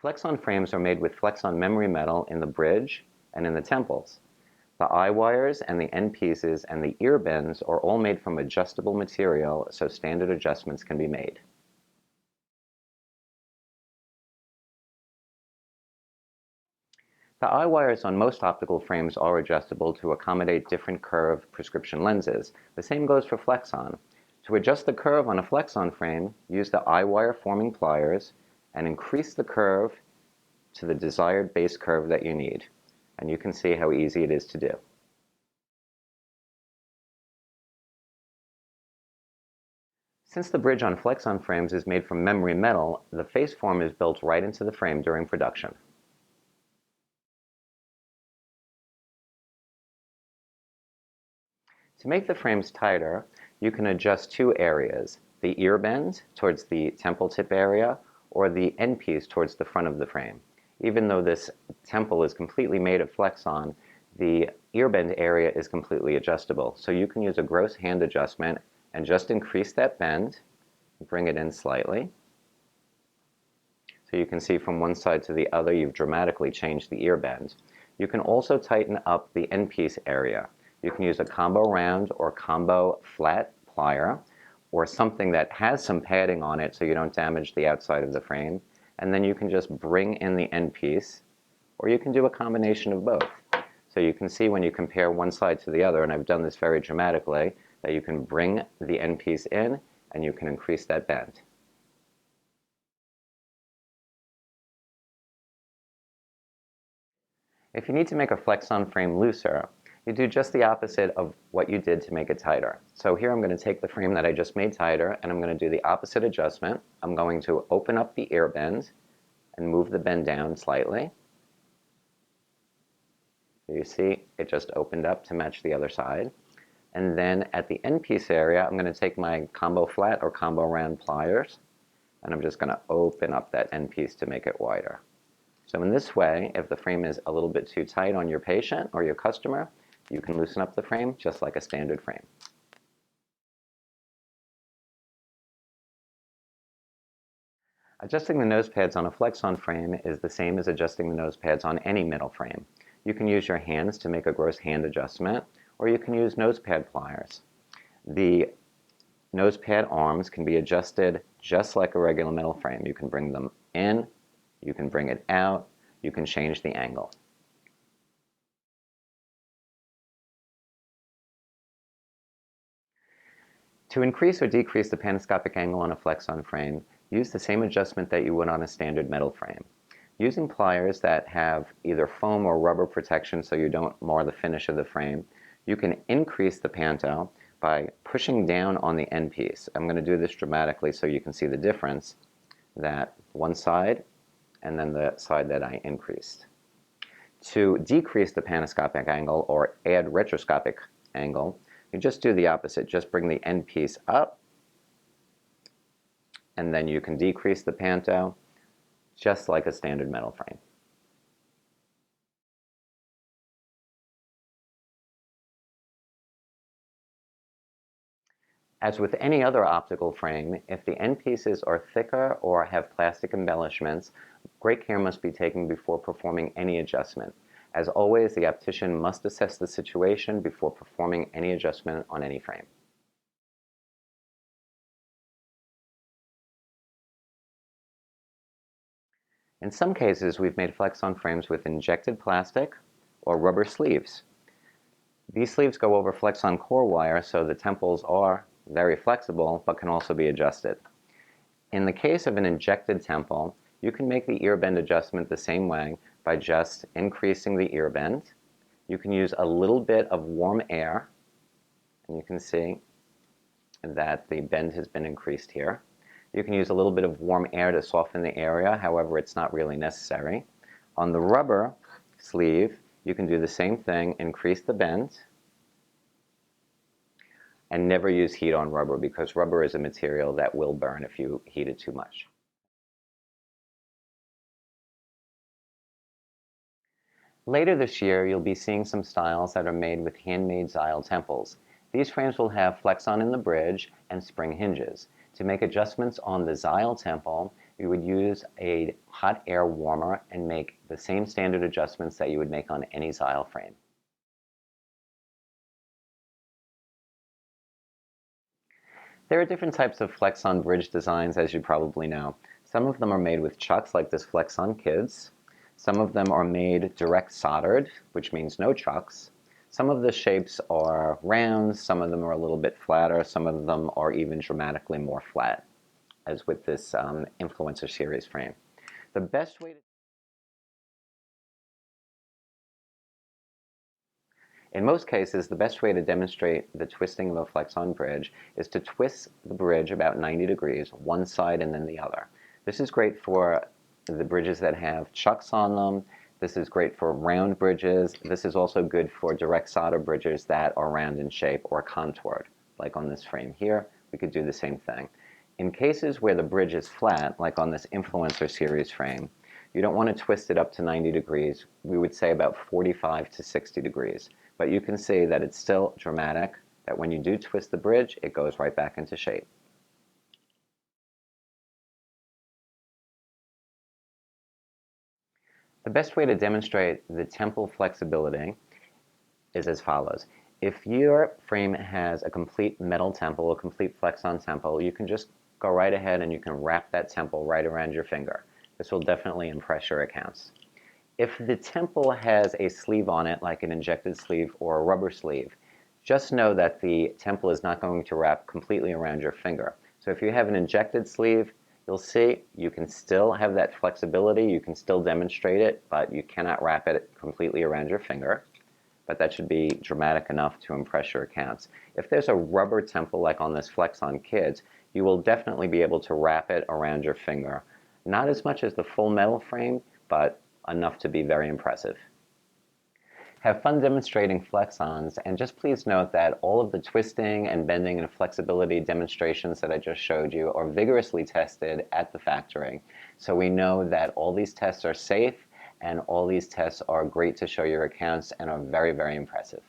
Flexon frames are made with Flexon memory metal in the bridge and in the temples. The eye wires and the end pieces and the ear bends are all made from adjustable material, so standard adjustments can be made. The eye wires on most optical frames are adjustable to accommodate different curve prescription lenses. The same goes for Flexon. To adjust the curve on a Flexon frame, use the eye wire forming pliers and increase the curve to the desired base curve that you need. And you can see how easy it is to do. Since the bridge on Flexon frames is made from memory metal, the face form is built right into the frame during production. To make the frames tighter, you can adjust two areas, the ear bend towards the temple tip area or the end piece towards the front of the frame. Even though this temple is completely made of Flexon, the ear bend area is completely adjustable. So you can use a gross hand adjustment and just increase that bend, bring it in slightly. So you can see from one side to the other you've dramatically changed the ear bend. You can also tighten up the end piece area. You can use a combo round or combo flat plier or something that has some padding on it so you don't damage the outside of the frame. And then you can just bring in the end piece, or you can do a combination of both. So you can see when you compare one side to the other, and I've done this very dramatically, that you can bring the end piece in and you can increase that bend. If you need to make a Flexon frame looser, you do just the opposite of what you did to make it tighter. So here I'm going to take the frame that I just made tighter and I'm going to do the opposite adjustment. I'm going to open up the ear bend and move the bend down slightly. You see it just opened up to match the other side. And then at the end piece area, I'm going to take my combo flat or combo round pliers and I'm just going to open up that end piece to make it wider. So in this way, if the frame is a little bit too tight on your patient or your customer, you can loosen up the frame just like a standard frame. Adjusting the nose pads on a Flexon frame is the same as adjusting the nose pads on any metal frame. You can use your hands to make a gross hand adjustment, or you can use nose pad pliers. The nose pad arms can be adjusted just like a regular metal frame. You can bring them in, you can bring it out, you can change the angle. To increase or decrease the panoscopic angle on a Flexon frame, use the same adjustment that you would on a standard metal frame. Using pliers that have either foam or rubber protection so you don't mar the finish of the frame, you can increase the panto by pushing down on the end piece. I'm going to do this dramatically so you can see the difference, that one side and then the side that I increased. To decrease the panoscopic angle or add retroscopic angle, you just do the opposite. Just bring the end piece up, and then you can decrease the panto just like a standard metal frame. As with any other optical frame, if the end pieces are thicker or have plastic embellishments, great care must be taken before performing any adjustment. As always, the optician must assess the situation before performing any adjustment on any frame. In some cases, we've made Flexon frames with injected plastic or rubber sleeves. These sleeves go over Flexon core wire, so the temples are very flexible but can also be adjusted. In the case of an injected temple, you can make the ear bend adjustment the same way by just increasing the ear bend. You can use a little bit of warm air, and you can see that the bend has been increased here. You can use a little bit of warm air to soften the area, however, it's not really necessary. On the rubber sleeve, you can do the same thing, increase the bend, and never use heat on rubber because rubber is a material that will burn if you heat it too much. Later this year, you'll be seeing some styles that are made with handmade Xyle temples. These frames will have Flexon in the bridge and spring hinges. To make adjustments on the Xyle temple, you would use a hot air warmer and make the same standard adjustments that you would make on any xyle frame. There are different types of Flexon bridge designs, as you probably know. Some of them are made with chucks, like this Flexon Kids. Some of them are made direct soldered, which means no chucks. Some of the shapes are round, some of them are a little bit flatter, some of them are even dramatically more flat, as with this Influencer Series frame. The best way to In most cases, the best way to demonstrate the twisting of a Flexon bridge is to twist the bridge about 90 degrees, one side and then the other. This is great for the bridges that have chucks on them. This is great for round bridges. This is also good for direct solder bridges that are round in shape or contoured. Like on this frame here, we could do the same thing. In cases where the bridge is flat, like on this Influencer Series frame, you don't want to twist it up to 90 degrees. We would say about 45 to 60 degrees. But you can see that it's still dramatic, that when you do twist the bridge, it goes right back into shape. The best way to demonstrate the temple flexibility is as follows. If your frame has a complete metal temple, a complete Flexon temple, you can just go right ahead and you can wrap that temple right around your finger. This will definitely impress your accounts. If the temple has a sleeve on it, like an injected sleeve or a rubber sleeve, just know that the temple is not going to wrap completely around your finger. So if you have an injected sleeve, you'll see you can still have that flexibility, you can still demonstrate it, but you cannot wrap it completely around your finger. But that should be dramatic enough to impress your accounts. If there's a rubber temple like on this Flexon Kids, you will definitely be able to wrap it around your finger. Not as much as the full metal frame, but enough to be very impressive. Have fun demonstrating Flexons, and just please note that all of the twisting and bending and flexibility demonstrations that I just showed you are vigorously tested at the factory. So we know that all these tests are safe and all these tests are great to show your accounts and are very, very impressive.